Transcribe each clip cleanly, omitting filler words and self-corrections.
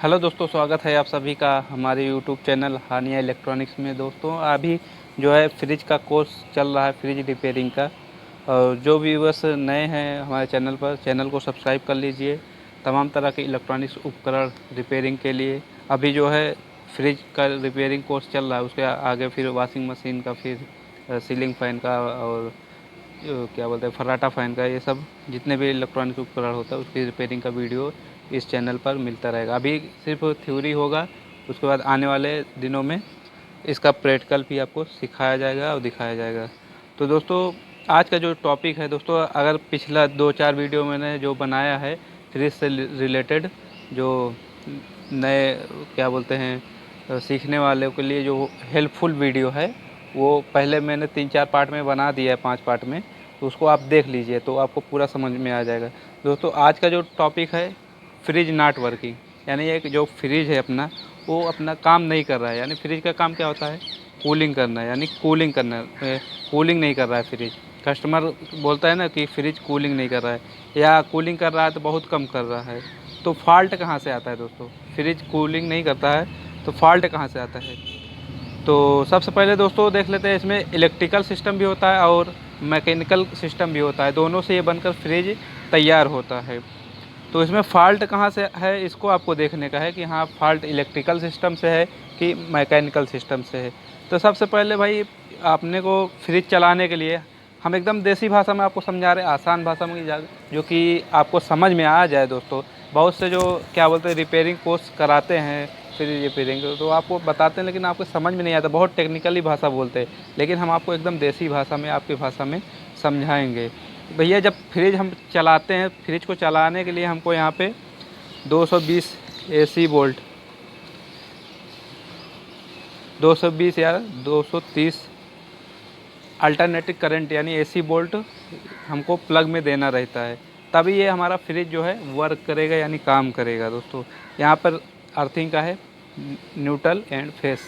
Hello दोस्तों, स्वागत है आप सभी का हमारे यूट्यूब चैनल हानिया इलेक्ट्रॉनिक्स में। दोस्तों अभी जो है फ्रिज का कोर्स चल रहा है, फ्रिज रिपेयरिंग का। और जो व्यूअर्स नए हैं हमारे चैनल पर, चैनल को सब्सक्राइब कर लीजिए। तमाम तरह के इलेक्ट्रॉनिक्स उपकरण रिपेयरिंग के लिए अभी जो है फ्रिज का रिपेयरिंग कोर्स चल रहा है। उसके आगे फिर वॉशिंग मशीन का, फिर सीलिंग फ़ैन का, और क्या बोलते हैं फर्राटा फ़ैन का, ये सब जितने भी इलेक्ट्रॉनिक उपकरण होता है उसकी रिपेयरिंग का वीडियो इस चैनल पर मिलता रहेगा। अभी सिर्फ थ्योरी होगा, उसके बाद आने वाले दिनों में इसका प्रैक्टिकल भी आपको सिखाया जाएगा और दिखाया जाएगा। तो दोस्तों आज का जो टॉपिक है दोस्तों, अगर पिछला 2-4 वीडियो मैंने जो बनाया है फ्रिज से रिलेटेड, जो नए क्या बोलते हैं सीखने वालों के लिए जो हेल्पफुल वीडियो है, वो पहले मैंने 3-4 पार्ट में बना दिया है, 5 पार्ट में। तो उसको आप देख लीजिए तो आपको पूरा समझ में आ जाएगा। दोस्तों आज का जो टॉपिक है फ्रिज नॉट वर्किंग, यानी एक जो फ्रिज है अपना, वो अपना काम नहीं कर रहा है। यानी फ्रिज का काम क्या होता है? कूलिंग करना है, यानी कूलिंग करना है। कूलिंग नहीं कर रहा है फ्रिज। कस्टमर बोलता है ना कि फ्रिज कूलिंग नहीं कर रहा है, या कूलिंग कर रहा है तो बहुत कम कर रहा है। तो फॉल्ट कहाँ से आता है दोस्तों? फ्रिज कूलिंग नहीं करता है तो फॉल्ट कहाँ से आता है? तो सबसे पहले दोस्तों देख लेते हैं, इसमें इलेक्ट्रिकल सिस्टम भी होता है और मैकेनिकल सिस्टम भी होता है। दोनों से ये बनकर फ्रिज तैयार होता है। तो इसमें फ़ॉल्ट कहाँ से है, इसको आपको देखने का है कि हाँ फ़ॉल्ट इलेक्ट्रिकल सिस्टम से है कि मैकेनिकल सिस्टम से है। तो सबसे पहले भाई आपने को फ्रिज चलाने के लिए हम एकदम देसी भाषा में आपको समझा रहे हैं, आसान भाषा में, जो कि आपको समझ में आ जाए दोस्तों। बहुत से जो क्या बोलते हैं रिपेयरिंग कोर्स कराते हैं फ्रिज रिपेयरिंग, तो आपको बताते हैं लेकिन आपको समझ में नहीं आता, बहुत टेक्निकली भाषा बोलते हैं। लेकिन हम आपको एकदम देसी भाषा में, आपकी भाषा में समझाएंगे। भैया जब फ्रिज हम चलाते हैं, फ्रिज को चलाने के लिए हमको यहाँ पे 220 एसी वोल्ट, 220 या 230 अल्टरनेटिंग करंट यानी एसी वोल्ट हमको प्लग में देना रहता है, तभी ये हमारा फ्रिज जो है वर्क करेगा, यानी काम करेगा। दोस्तों यहाँ पर अर्थिंग का है न्यूट्रल एंड फेस।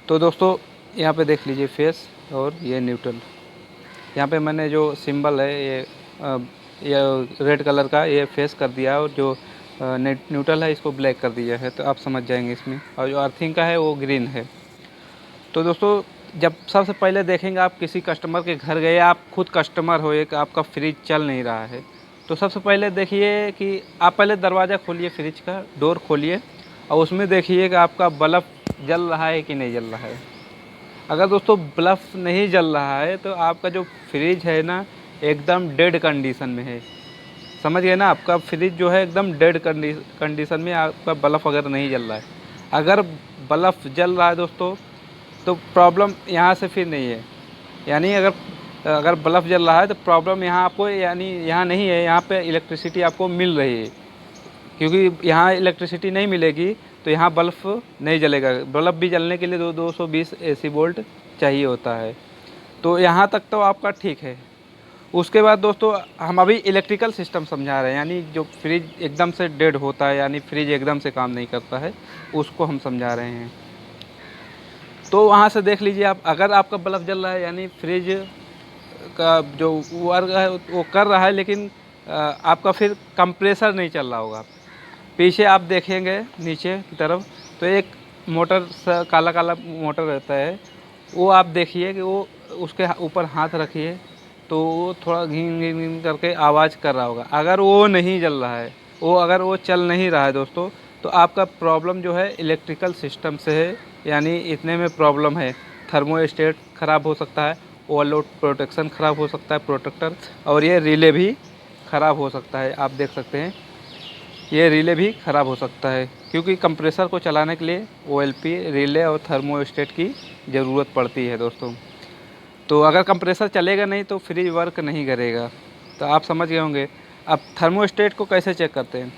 तो दोस्तों यहाँ पे देख लीजिए फेस और ये न्यूट्रल। यहाँ पे मैंने जो सिंबल है ये रेड कलर का ये फेस कर दिया है, और जो न्यूट्रल है इसको ब्लैक कर दिया है, तो आप समझ जाएंगे इसमें। और जो अर्थिंग का है वो ग्रीन है। तो दोस्तों जब सबसे पहले देखेंगे, आप किसी कस्टमर के घर गए, आप खुद कस्टमर हो, एक आपका फ्रिज चल नहीं रहा है, तो सबसे पहले देखिए कि आप पहले दरवाज़ा खोलिए, फ्रिज का डोर खोलिए, और उसमें देखिए कि आपका बल्ब जल रहा है कि नहीं जल रहा है। अगर दोस्तों बल्ब नहीं जल रहा है तो आपका जो फ्रिज है ना एकदम डेड कंडीशन में है। समझ गए ना? आपका फ्रिज जो है एकदम डेड कंडीशन में, आपका बल्ब अगर नहीं जल रहा है। अगर बल्ब जल रहा है दोस्तों तो प्रॉब्लम यहाँ से फिर नहीं है। यानी अगर अगर बल्ब जल रहा है तो प्रॉब्लम यहाँ आपको, यानी यहाँ नहीं है, यहाँ पे इलेक्ट्रिसिटी आपको मिल रही है। क्योंकि यहाँ इलेक्ट्रिसिटी नहीं मिलेगी तो यहाँ बल्ब नहीं जलेगा। बल्ब भी जलने के लिए 220 एसी वोल्ट चाहिए होता है। तो यहाँ तक तो आपका ठीक है। उसके बाद दोस्तों हम अभी इलेक्ट्रिकल सिस्टम समझा रहे हैं, यानी जो फ्रिज एकदम से डेड होता है, यानी फ्रिज एकदम से काम नहीं करता है, उसको हम समझा रहे हैं। तो वहाँ से देख लीजिए आप, अगर आपका बल्ब जल रहा है यानी फ्रिज का जो वर्क है वो कर रहा है, लेकिन आपका फिर कंप्रेसर नहीं चल रहा होगा। पीछे आप देखेंगे नीचे की तरफ तो एक मोटर सा काला काला मोटर रहता है, वो आप देखिए कि वो उसके ऊपर हाथ रखिए तो वो थोड़ा घिन घिन घिन करके आवाज़ कर रहा होगा। अगर वो नहीं जल रहा है, अगर वो चल नहीं रहा है दोस्तों, तो आपका प्रॉब्लम जो है इलेक्ट्रिकल सिस्टम से है, यानी इतने में प्रॉब्लम है। थर्मोस्टेट ख़राब हो सकता है, ओवरलोड प्रोटेक्शन ख़राब हो सकता है प्रोटेक्टर, और ये रिले भी ख़राब हो सकता है। आप देख सकते हैं ये रिले भी ख़राब हो सकता है, क्योंकि कंप्रेसर को चलाने के लिए ओएलपी, रिले और थर्मोस्टेट की ज़रूरत पड़ती है दोस्तों। तो अगर कंप्रेसर चलेगा नहीं तो फ्रिज वर्क नहीं करेगा। तो आप समझ गए होंगे। अब थर्मोस्टेट को कैसे चेक करते हैं?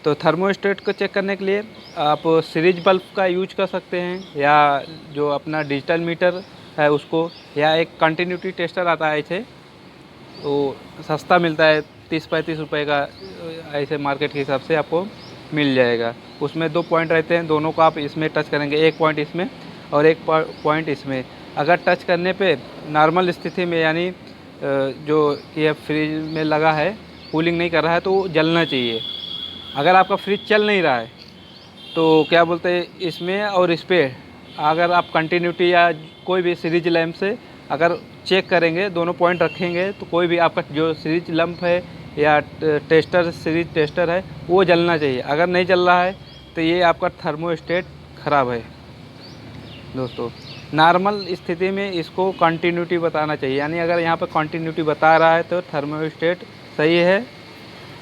तो थर्मोस्टेट को चेक करने के लिए आप सीरीज बल्ब का यूज कर सकते हैं, या जो अपना डिजिटल मीटर है उसको, या एक कंटिन्यूटी टेस्टर आता है ऐसे, वो सस्ता मिलता है 30-35 रुपये का, ऐसे मार्केट के हिसाब से आपको मिल जाएगा। उसमें 2 पॉइंट रहते हैं, दोनों को आप इसमें टच करेंगे, एक पॉइंट इसमें और एक पॉइंट इसमें। अगर टच करने पे नॉर्मल स्थिति में, यानी जो ये फ्रिज में लगा है कूलिंग नहीं कर रहा है, तो वो जलना चाहिए। अगर आपका फ्रिज चल नहीं रहा है तो क्या बोलते हैं इसमें और इस पे अगर आप कंटिन्यूटी या कोई भी सीरीज लैंप से अगर चेक करेंगे, दोनों पॉइंट रखेंगे, तो कोई भी आपका जो सीरीज लैंप है या टेस्टर सीरीज टेस्टर है वो जलना चाहिए। अगर नहीं जल रहा है तो ये आपका थर्मोस्टेट ख़राब है दोस्तों। नॉर्मल स्थिति में इसको कंटिन्यूटी बताना चाहिए, यानी अगर यहाँ पर कंटिन्यूटी बता रहा है तो थर्मोस्टेट सही है,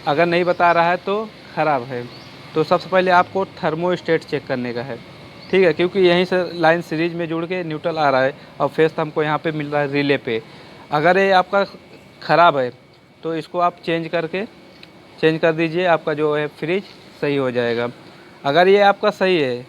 अगर नहीं बता रहा है तो ख़राब है। तो सबसे पहले आपको थर्मोस्टेट चेक करने का है, ठीक है, क्योंकि यहीं से लाइन सीरीज में जुड़ के न्यूट्रल आ रहा है और फेस हमको यहाँ पे मिल रहा है रिले पे। अगर ये आपका ख़राब है तो इसको आप चेंज कर दीजिए, आपका जो है फ्रिज सही हो जाएगा। अगर ये आपका सही है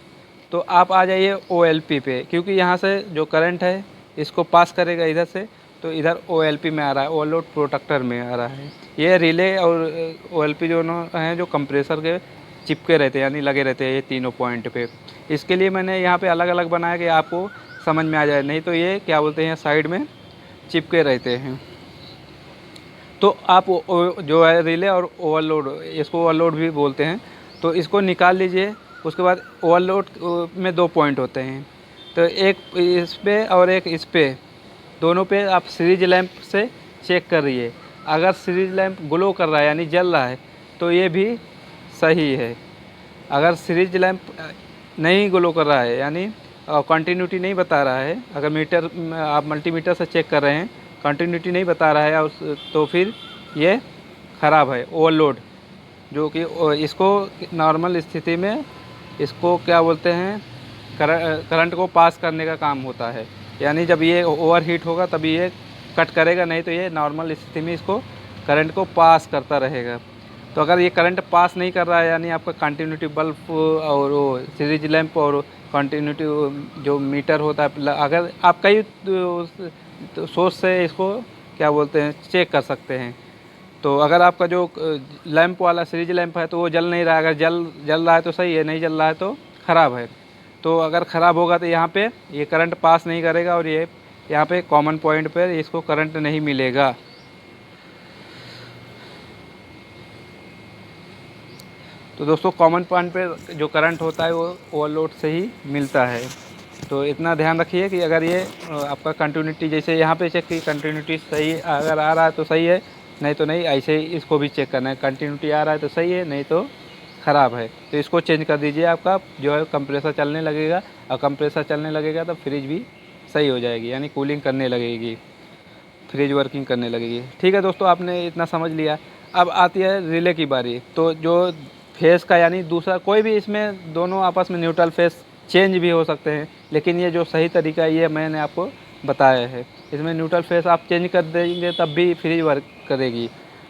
तो आप आ जाइए OLP पे, क्योंकि यहाँ से जो करंट है इसको पास करेगा इधर से, तो इधर OLP में आ रहा है, ओवरलोड प्रोटेक्टर में आ रहा है। ये रिले और OLP दोनों हैं जो कंप्रेसर के चिपके रहते हैं, यानी लगे रहते हैं ये तीनों पॉइंट पे। इसके लिए मैंने यहाँ पे अलग अलग बनाया कि आपको समझ में आ जाए, नहीं तो ये क्या बोलते हैं साइड में चिपके रहते हैं। तो आप जो है रिले और ओवरलोड, इसको ओवरलोड भी बोलते हैं, तो इसको निकाल लीजिए। उसके बाद ओवरलोड में 2 पॉइंट होते हैं, तो एक इस पे और एक इस पे, दोनों पे आप सीरीज लैंप से चेक करिए। अगर सीरीज लैंप ग्लो कर रहा है यानी जल रहा है तो ये भी सही है। अगर सीरीज लैंप नहीं ग्लो कर रहा है यानी कंटिन्यूटी नहीं बता रहा है, अगर मीटर आप मल्टीमीटर से चेक कर रहे हैं कंटिन्यूटी नहीं बता रहा है तो फिर ये ख़राब है, ओवरलोड। जो कि इसको नॉर्मल स्थिति में इसको क्या बोलते हैं करंट को पास करने का काम होता है, यानी जब ये ओवर हीट होगा तभी ये कट करेगा, नहीं तो ये नॉर्मल स्थिति में इसको करंट को पास करता रहेगा। तो अगर ये करंट पास नहीं कर रहा है यानी आपका कंटिन्यूटी बल्ब और वो सीरीज लैंप और कंटिन्यूटी जो मीटर होता है, अगर आप कई सोर्स से इसको क्या बोलते हैं चेक कर सकते हैं। तो अगर आपका जो लैंप वाला सीरीज लैंप है तो वो जल नहीं रहा है, अगर जल रहा है तो सही है, नहीं जल रहा है तो ख़राब है। तो अगर ख़राब होगा तो यहाँ पे ये करंट पास नहीं करेगा और ये यहाँ पे कॉमन पॉइंट पर इसको करंट नहीं मिलेगा। तो दोस्तों कॉमन पॉइंट पे जो करंट होता है वो ओवरलोड से ही मिलता है। तो इतना ध्यान रखिए कि अगर ये आपका कंटिन्यूटी जैसे यहाँ पे चेक की कंटिन्यूटी सही अगर आ रहा है तो सही है, नहीं तो नहीं। ऐसे ही इसको भी चेक करना है, कंटिन्यूटी आ रहा है तो सही है, नहीं तो ख़राब है। तो इसको चेंज कर दीजिए, आपका जो है कंप्रेसर चलने लगेगा, और कंप्रेसर चलने लगेगा तो फ्रिज भी सही हो जाएगी, यानी कूलिंग करने लगेगी, फ्रिज वर्किंग करने लगेगी। ठीक है दोस्तों, आपने इतना समझ लिया। अब आती है रिले की बारी। तो जो फेस का यानी दूसरा कोई भी, इसमें दोनों आपस में न्यूट्रल फेस चेंज भी हो सकते हैं, लेकिन ये जो सही तरीका है ये मैंने आपको बताया है। इसमें न्यूट्रल फेस आप चेंज कर देंगे तब भी फ्रिज वर्क करेगी,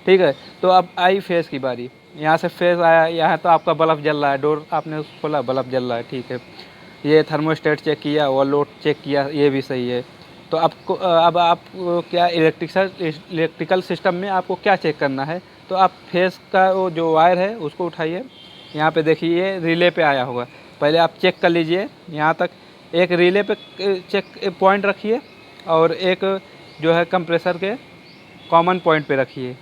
ठीक है। तो अब आई फेस की बारी। यहाँ से फेस आया, यहाँ तो आपका बल्ब जल रहा है, डोर आपने खोला बल्ब जल रहा है, ठीक है। ये थर्मोस्टेट चेक किया, ओवरलोड चेक किया, ये भी सही है। तो आपको अब आप क्या इलेक्ट्रिकल सिस्टम में आपको क्या चेक करना है, तो आप फेस का वो जो वायर है उसको उठाइए। यहाँ पे देखिए ये रिले पे आया होगा, पहले आप चेक कर लीजिए यहाँ तक। एक रिले पे चेक पॉइंट रखिए और एक जो है कंप्रेसर के कॉमन पॉइंट पे रखिए।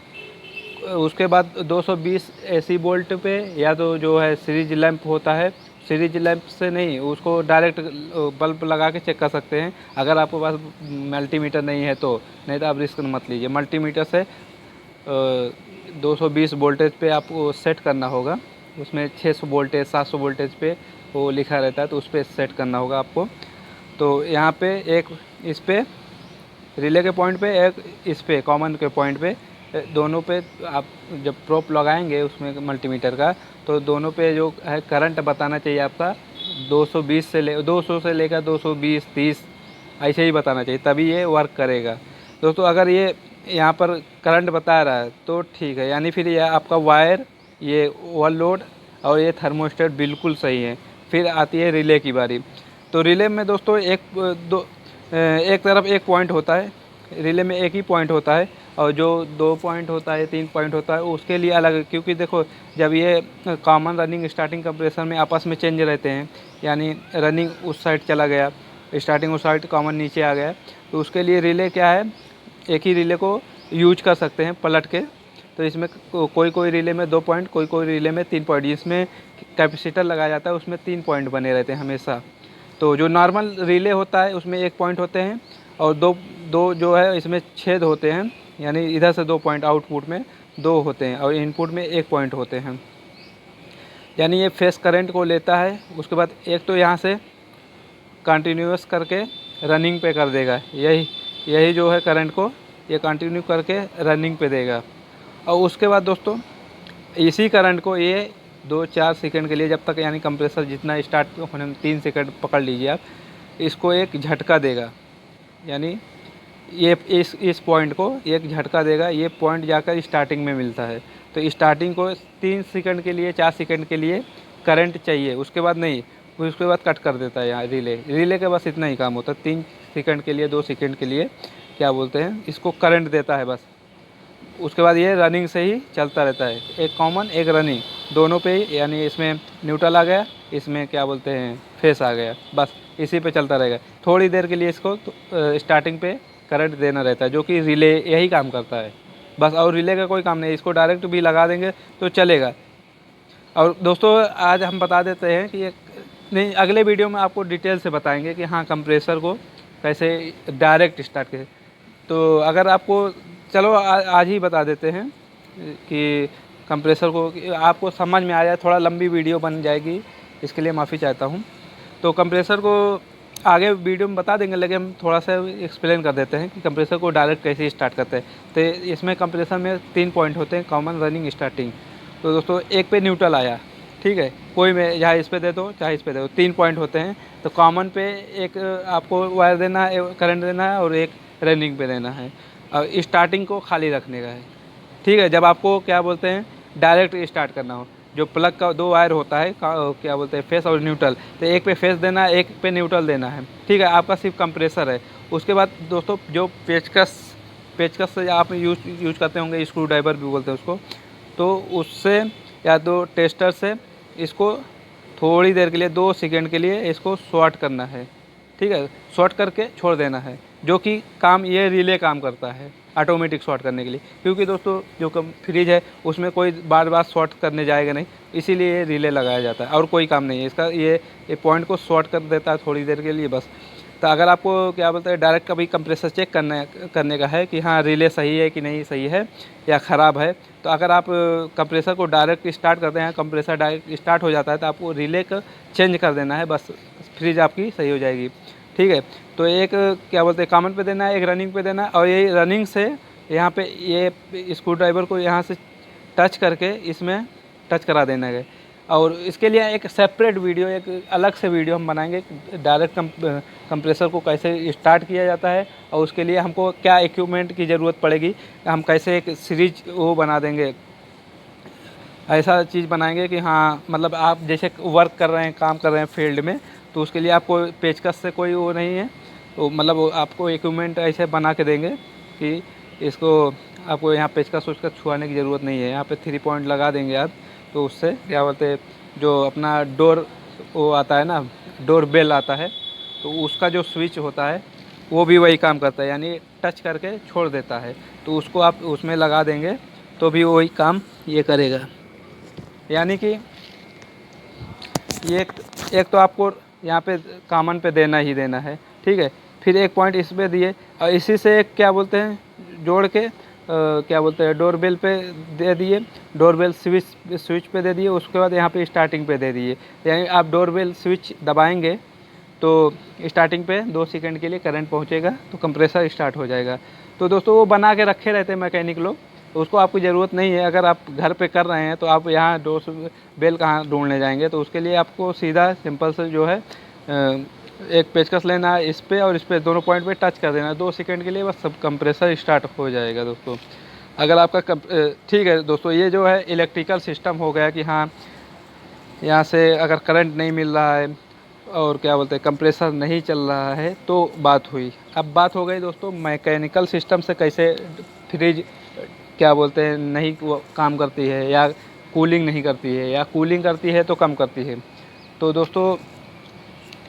उसके बाद 220 AC वोल्ट पे, या तो जो है सीरीज लैंप होता है, सीरीज लैंप से नहीं उसको डायरेक्ट बल्ब लगा के चेक कर सकते हैं अगर आपके पास मल्टीमीटर नहीं है तो, नहीं तो आप रिस्क मत लीजिए। मल्टीमीटर से 220 वोल्टेज पे आपको सेट करना होगा, उसमें 600 वोल्टेज 700 वोल्टेज पे वो लिखा रहता है, तो उस पर सेट करना होगा आपको। तो यहाँ पे एक इस पे रिले के पॉइंट पे, एक इस पे कॉमन के पॉइंट पे, दोनों पे आप जब प्रोप लगाएंगे उसमें मल्टीमीटर का, तो दोनों पे जो है करंट बताना चाहिए आपका 220 से 200 से लेकर 220 30 ऐसे ही बताना चाहिए, तभी ये वर्क करेगा दोस्तों। अगर ये यहाँ पर करंट बता रहा है तो ठीक है, यानी फिर ये आपका वायर, ये ओवरलोड और ये थर्मोस्टेट बिल्कुल सही है। फिर आती है रिले की बारी। तो रिले में दोस्तों एक तरफ एक पॉइंट होता है, रिले में एक ही पॉइंट होता है, और जो 2 पॉइंट होता है 3 पॉइंट होता है उसके लिए अलग, क्योंकि देखो जब ये कॉमन रनिंग स्टार्टिंग कंप्रेसर में आपस में चेंज रहते हैं, यानी रनिंग उस साइड चला गया, स्टार्टिंग उस साइड, कॉमन नीचे आ गया, तो उसके लिए रिले क्या है, एक ही रिले को यूज कर सकते हैं पलट के। तो इसमें कोई कोई रिले में 2 पॉइंट, कोई कोई रिले में 3 पॉइंट, जिसमें कैपेसिटर लगाया जाता है उसमें 3 पॉइंट बने रहते हैं हमेशा। तो जो नॉर्मल रिले होता है उसमें 1 पॉइंट होते हैं, और दो जो है इसमें छेद होते हैं, यानी इधर से 2 पॉइंट आउटपुट में 2 होते हैं और इनपुट में 1 पॉइंट होते हैं। यानी ये फेस करंट को लेता है, उसके बाद एक तो यहाँ से कंटिन्यूअस करके रनिंग पे कर देगा, यही जो है करंट को ये कंटिन्यू करके रनिंग पे देगा। और उसके बाद दोस्तों इसी करंट को ये 2-4 सेकंड के लिए, जब तक यानी कंप्रेसर जितना स्टार्ट होने में 3 सेकंड पकड़ लीजिए आप, इसको एक झटका देगा, यानी ये इस पॉइंट को एक झटका देगा। ये पॉइंट जाकर स्टार्टिंग में मिलता है, तो स्टार्टिंग को 3 सेकंड के लिए 4 सेकंड के लिए करंट चाहिए, उसके बाद नहीं, उसके बाद कट कर देता है यहाँ रिले का बस इतना ही काम होता है। 3 सेकंड के लिए 2 सेकंड के लिए क्या बोलते हैं इसको करंट देता है बस। उसके बाद ये रनिंग से ही चलता रहता है, एक कॉमन एक रनिंग दोनों पे ही, यानी इसमें न्यूट्रल आ गया, इसमें क्या बोलते हैं फेस आ गया, बस इसी पे चलता रहेगा। थोड़ी देर के लिए इसको स्टार्टिंग पे करंट देना रहता है, जो कि रिले यही काम करता है बस, और रिले का कोई काम नहीं। इसको डायरेक्ट भी लगा देंगे तो चलेगा। और दोस्तों आज हम बता देते हैं कि नहीं, अगले वीडियो में आपको डिटेल से बताएंगे कि हाँ कंप्रेसर को कैसे डायरेक्ट स्टार्ट करें। तो अगर आपको, चलो आज ही बता देते हैं कि कंप्रेसर को आपको समझ में आ जाए। थोड़ा लंबी वीडियो बन जाएगी, इसके लिए माफ़ी चाहता हूँ। तो कंप्रेसर को आगे वीडियो में बता देंगे, लेकिन हम थोड़ा सा एक्सप्लेन कर देते हैं कि कंप्रेसर को डायरेक्ट कैसे स्टार्ट करते हैं। तो इसमें कंप्रेसर में 3 पॉइंट होते हैं, कॉमन, रनिंग, स्टार्टिंग। तो दोस्तों एक पे न्यूट्रल आया, ठीक है, कोई में चाहे इस पे दे दो चाहे इस पे दे दो, 3 पॉइंट होते हैं। तो कॉमन पे एक आपको वायर देना है, करंट देना है, और एक रनिंग पे देना है, और स्टार्टिंग को खाली रखने का है, ठीक है। जब आपको क्या बोलते हैं डायरेक्ट स्टार्ट करना हो, जो प्लग का 2 वायर होता है क्या बोलते हैं फेस और न्यूट्रल, तो एक पे फेस देना है, एक पे न्यूट्रल देना है, ठीक है। आपका सिर्फ कंप्रेसर है। उसके बाद दोस्तों जो पेचकस से आप यूज करते होंगे, स्क्रू ड्राइवर भी बोलते हैं उसको, तो उससे या तो टेस्टर से इसको थोड़ी देर के लिए 2 सेकंड के लिए इसको शॉर्ट करना है, ठीक है, शॉर्ट करके छोड़ देना है, जो कि काम ये रिले काम करता है ऑटोमेटिक शॉर्ट करने के लिए। क्योंकि दोस्तों जो फ्रिज है उसमें कोई बार बार शॉर्ट करने जाएगा नहीं, इसीलिए ये रिले लगाया जाता है, और कोई काम नहीं है इसका। ये पॉइंट को शॉर्ट कर देता है थोड़ी देर के लिए बस। तो अगर आपको क्या बोलते हैं डायरेक्ट कभी कंप्रेसर चेक करने का है कि हाँ रिले सही है कि नहीं सही है या ख़राब है, तो अगर आप कंप्रेसर को डायरेक्ट स्टार्ट करते हैं, कंप्रेसर डायरेक्ट स्टार्ट हो जाता है, तो आपको रिले को चेंज कर देना है बस, फ्रिज आपकी सही हो जाएगी, ठीक है। तो एक क्या बोलते हैं कॉमन पे देना है, एक रनिंग पे देना है, और ये रनिंग से यहाँ पे ये स्क्रू ड्राइवर को यहाँ से टच करके इसमें टच करा देना है। और इसके लिए एक सेपरेट वीडियो, एक अलग से वीडियो हम बनाएंगे डायरेक्ट कंप्रेसर को कैसे स्टार्ट किया जाता है, और उसके लिए हमको क्या इक्विपमेंट की ज़रूरत पड़ेगी, हम कैसे एक सीरीज वो बना देंगे, ऐसा चीज़ बनाएंगे कि हाँ मतलब आप जैसे वर्क कर रहे हैं, काम कर रहे हैं फील्ड में, तो उसके लिए आपको पेचकस से कोई वो नहीं है, तो मतलब आपको इक्विपमेंट ऐसे बना के देंगे कि इसको आपको यहाँ पेचकस उसका छुआने की ज़रूरत नहीं है। यहाँ पे 3 पॉइंट लगा देंगे आप, तो उससे क्या बोलते हैं जो अपना डोर वो आता है ना, डोर बेल आता है, तो उसका जो स्विच होता है वो भी वही काम करता है, यानी टच करके छोड़ देता है, तो उसको आप उसमें लगा देंगे तो भी वही काम ये करेगा। यानी कि ये एक तो आपको यहाँ पे कॉमन पे देना ही देना है, ठीक है। फिर 1 पॉइंट इस पे दिए, और इसी से एक क्या बोलते हैं जोड़ के क्या बोलते हैं डोरबेल पे दे दिए, डोरबेल स्विच पे दे दिए, उसके बाद यहाँ पे स्टार्टिंग पे दे दिए। यानी आप डोरबेल स्विच दबाएंगे तो स्टार्टिंग पे 2 सेकंड के लिए करंट पहुँचेगा, तो कंप्रेसर स्टार्ट हो जाएगा। तो दोस्तों वो बना के रखे रहते हैं मैकेनिक लोग, तो उसको आपकी ज़रूरत नहीं है। अगर आप घर पे कर रहे हैं तो आप यहाँ डोर बेल कहाँ ढूंढने जाएंगे, तो उसके लिए आपको सीधा सिंपल से जो है एक पेचकस लेना है इस पे, और इस पे दोनों पॉइंट पे टच कर देना है 2 सेकंड के लिए, बस सब कंप्रेसर स्टार्ट हो जाएगा दोस्तों। अगर आपका ठीक है दोस्तों, ये जो है इलेक्ट्रिकल सिस्टम हो गया कि हाँ यहाँ से अगर करंट नहीं मिल रहा है और क्या बोलते हैं कंप्रेसर नहीं चल रहा है तो बात हुई। अब बात हो गई दोस्तों मैकेनिकल सिस्टम से, कैसे फ्रिज क्या बोलते हैं नहीं काम करती है, या कूलिंग नहीं करती है, या कूलिंग करती है तो कम करती है। तो दोस्तों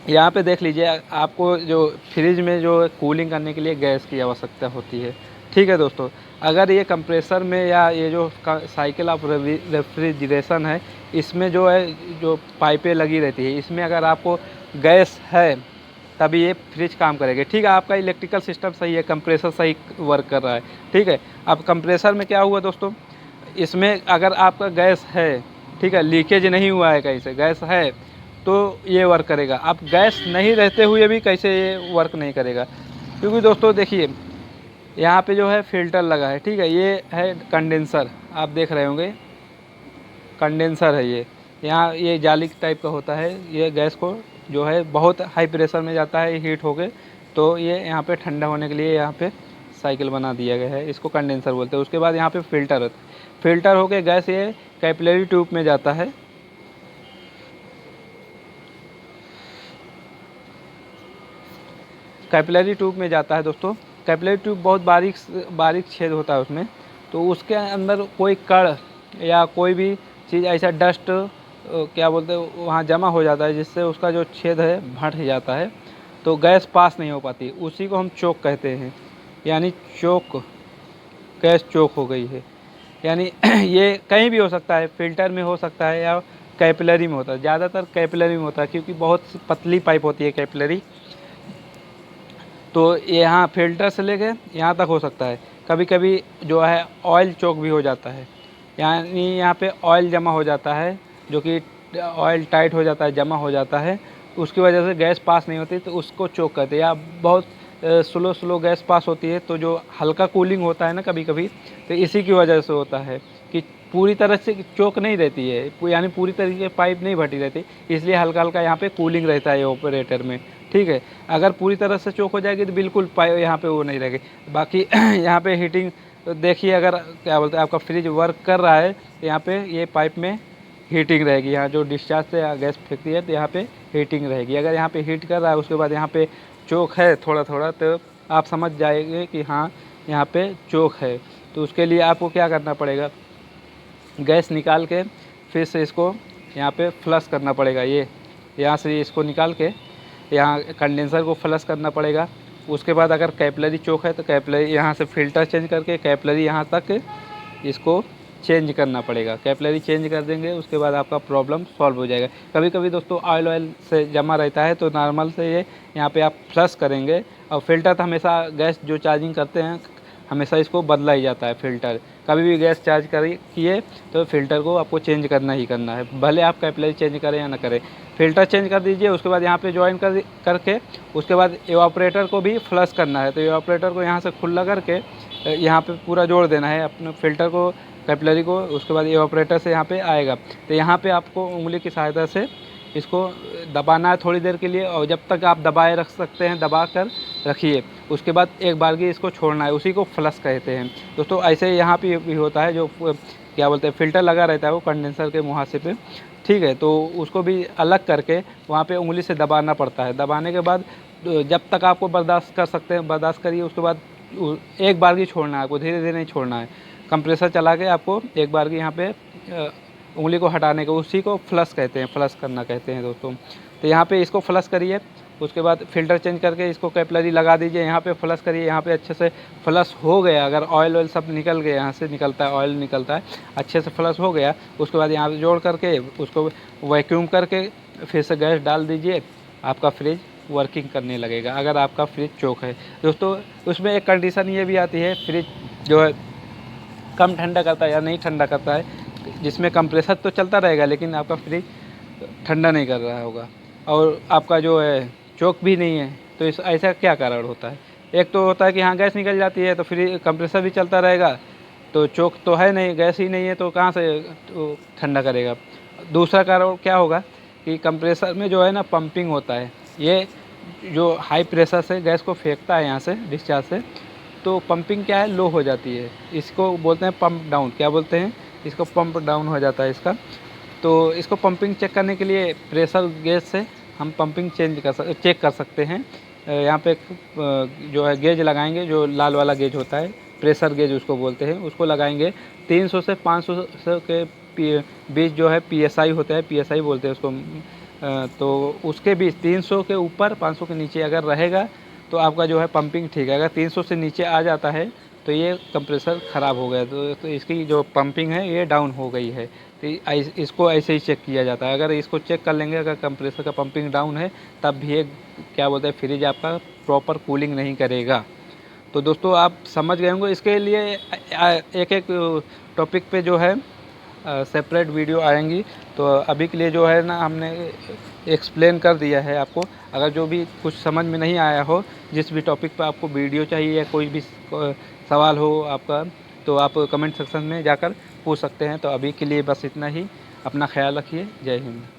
यहाँ पे देख लीजिए, आपको जो फ्रिज में जो कूलिंग करने के लिए गैस की आवश्यकता होती है, ठीक है दोस्तों। अगर ये कंप्रेसर में या ये जो साइकिल ऑफ रेफ्रिजरेशन है, इसमें जो है जो पाइपें लगी रहती है, इसमें अगर आपको गैस है तभी ये फ्रिज काम करेगा। ठीक है, आपका इलेक्ट्रिकल सिस्टम सही है, कंप्रेसर सही वर्क कर रहा है। ठीक है, अब कंप्रेसर में क्या हुआ दोस्तों, इसमें अगर आपका गैस है, ठीक है, लीकेज नहीं हुआ है, कहीं से गैस है तो ये वर्क करेगा। अब गैस नहीं रहते हुए भी कैसे ये वर्क नहीं करेगा, क्योंकि दोस्तों देखिए यहाँ पे जो है फ़िल्टर लगा है। ठीक है, ये है कंडेंसर, आप देख रहे होंगे कंडेंसर है ये। यहाँ ये जाली टाइप का होता है, ये गैस को जो है बहुत हाई प्रेशर में जाता है हीट होके, तो ये यहाँ पे ठंडा होने के लिए यहाँ पे साइकिल बना दिया गया है, इसको कंडेंसर बोलते हैं। उसके बाद यहाँ पे फ़िल्टर होता है, फ़िल्टर होके गैस ये कैपिलरी ट्यूब में जाता है। कैपिलरी ट्यूब में जाता है दोस्तों। कैपिलरी ट्यूब बहुत बारीक छेद होता है उसमें, तो उसके अंदर कोई कण या कोई भी चीज़ ऐसा डस्ट क्या बोलते हैं वहाँ जमा हो जाता है, जिससे उसका जो छेद है फट जाता है, तो गैस पास नहीं हो पाती। उसी को हम चोक कहते हैं, यानी चोक, गैस चोक हो गई है। यानी ये कहीं भी हो सकता है, फ़िल्टर में हो सकता है या कैपिलरी में होता है। ज़्यादातर कैपिलरी में होता है, क्योंकि बहुत पतली पाइप होती है कैपिलरी, तो यहाँ फ़िल्टर से लेके यहाँ तक हो सकता है। कभी कभी जो है ऑयल चोक भी हो जाता है, यानी यहाँ पे ऑयल जमा हो जाता है, जो कि ऑयल टाइट हो जाता है, जमा हो जाता है, उसकी वजह से गैस पास नहीं होती, तो उसको चोक कहते हैं। या बहुत स्लो गैस पास होती है, तो जो हल्का कूलिंग होता है ना कभी कभी, तो इसी की वजह से होता है कि पूरी तरह से चोक नहीं रहती है, यानी पूरी तरीके से पाइप नहीं भटी रहती, इसलिए हल्का हल्का यहाँ पे कूलिंग रहता है ऑपरेटर में। ठीक है, अगर पूरी तरह से चोक हो जाएगी तो बिल्कुल पाइप यहाँ पे वो नहीं रहेगी। बाकी यहाँ पे हीटिंग देखिए, अगर क्या बोलते हैं आपका फ्रिज वर्क कर रहा है, तो यहाँ पे ये पाइप में हीटिंग रहेगी। यहाँ जो डिस्चार्ज से गैस फेंकती है तो यहाँ पे हीटिंग रहेगी। अगर यहाँ पे हीट कर रहा है, उसके बाद यहाँ पे चोक है थोड़ा थोड़ा, तो आप समझ जाएंगे कि हाँ यहाँ पे चोक है। तो उसके लिए आपको क्या करना पड़ेगा, गैस निकाल के फिर से इसको यहाँ पे फ्लश करना पड़ेगा। ये यहाँ से इसको निकाल के यहाँ कंडेंसर को फ्लश करना पड़ेगा। उसके बाद अगर कैपिलरी चोक है तो कैपिलरी यहाँ से फ़िल्टर चेंज करके कैपिलरी यहाँ तक इसको चेंज करना पड़ेगा। कैपिलरी चेंज कर देंगे, उसके बाद आपका प्रॉब्लम सॉल्व हो जाएगा। कभी कभी दोस्तों ऑयल से जमा रहता है, तो नॉर्मल से ये यहाँ पे आप फ्लश करेंगे। और फ़िल्टर तो हमेशा गैस जो चार्जिंग करते हैं हमेशा इसको बदला ही जाता है फ़िल्टर। कभी भी गैस चार्ज किए तो फ़िल्टर को आपको चेंज करना ही करना है, भले आप कैपिलरी चेंज करें या ना करें। फ़िल्टर चेंज कर दीजिए, उसके बाद यहाँ पे ज्वाइन करके उसके बाद एवापोरेटर को भी फ्लश करना है। तो एवापोरेटर को यहाँ से खुला करके यहाँ पे पूरा जोड़ देना है अपने फ़िल्टर को, कैपिलरी को। उसके बाद एवापोरेटर से यहाँ पे आएगा, तो यहाँ पे आपको उंगली की सहायता से इसको दबाना है थोड़ी देर के लिए, और जब तक आप दबाए रख सकते हैं दबा कर रखिए। उसके बाद एक बारगी इसको छोड़ना है, उसी को फ्लश कहते हैं दोस्तों। ऐसे यहाँ पे भी होता है, जो क्या बोलते हैं फ़िल्टर लगा रहता है वो कंडेंसर के मुहासे पे, ठीक है, तो उसको भी अलग करके वहाँ पे उंगली से दबाना पड़ता है। दबाने के बाद जब तक आपको बर्दाश्त कर सकते हैं बर्दाश्त करिए। उसके बाद एक बारगी छोड़ना है आपको, धीरे धीरे नहीं छोड़ना है। कंप्रेसर चला के आपको एक बारगी यहाँ पे उंगली को हटाने को, उसी को फ्लश कहते हैं, फ्लश करना कहते हैं दोस्तों। तो यहाँ पे इसको फ्लश करिए, उसके बाद फ़िल्टर चेंज करके इसको कैपिलरी लगा दीजिए, यहाँ पे फ्लश करिए। यहाँ पे अच्छे से फ्लश हो गया, अगर ऑयल सब निकल गया, यहाँ से निकलता है ऑयल निकलता है, अच्छे से फ्लश हो गया, उसके बाद यहाँ पे जोड़ करके उसको वैक्यूम करके फिर से गैस डाल दीजिए, आपका फ्रिज वर्किंग करने लगेगा। अगर आपका फ्रिज चोक है दोस्तों, उसमें एक कंडीशन ये भी आती है, फ्रिज जो है कम ठंडा करता है या नहीं ठंडा करता है, जिसमें कंप्रेसर तो चलता रहेगा लेकिन आपका फ्रिज ठंडा नहीं कर रहा होगा, और आपका जो है चोक भी नहीं है। तो इस ऐसा क्या कारण होता है? एक तो होता है कि हाँ गैस निकल जाती है तो फिर कंप्रेसर भी चलता रहेगा, तो चोक तो है नहीं, गैस ही नहीं है, तो कहाँ से तो ठंडा करेगा। दूसरा कारण क्या होगा कि कंप्रेसर में जो है ना पंपिंग होता है, ये जो हाई प्रेशर से गैस को फेंकता है यहाँ से डिस्चार्ज से, तो पंपिंग क्या है, लो हो जाती है। इसको बोलते हैं पंप डाउन, क्या बोलते हैं इसको, पंप डाउन हो जाता है इसका। तो इसको पंपिंग चेक करने के लिए प्रेशर गेज से हम पंपिंग चेक कर सकते हैं। यहाँ पे जो है गेज लगाएंगे, जो लाल वाला गेज होता है प्रेशर गेज उसको बोलते हैं, उसको लगाएंगे 300 से 500 के बीच जो है PSI होता है, PSI बोलते हैं उसको। तो उसके बीच 300 के ऊपर 500 के नीचे अगर रहेगा तो आपका जो है पंपिंग ठीक है। अगर 300 से नीचे आ जाता है तो ये कंप्रेसर ख़राब हो गया, तो इसकी जो पंपिंग है ये डाउन हो गई है। तो इसको ऐसे ही चेक किया जाता है। अगर इसको चेक कर लेंगे, अगर कंप्रेसर का पंपिंग डाउन है, तब भी ये क्या बोलते हैं फ्रिज आपका प्रॉपर कूलिंग नहीं करेगा। तो दोस्तों आप समझ गए होंगे। इसके लिए एक एक टॉपिक पे जो है सेपरेट वीडियो आएंगी। तो अभी के लिए जो है ना हमने एक्सप्लेन कर दिया है आपको। अगर जो भी कुछ समझ में नहीं आया हो, जिस भी टॉपिक पे आपको वीडियो चाहिए या कोई भी सवाल हो आपका, तो आप कमेंट सेक्शन में जाकर पूछ सकते हैं। तो अभी के लिए बस इतना ही। अपना ख्याल रखिए। जय हिंद।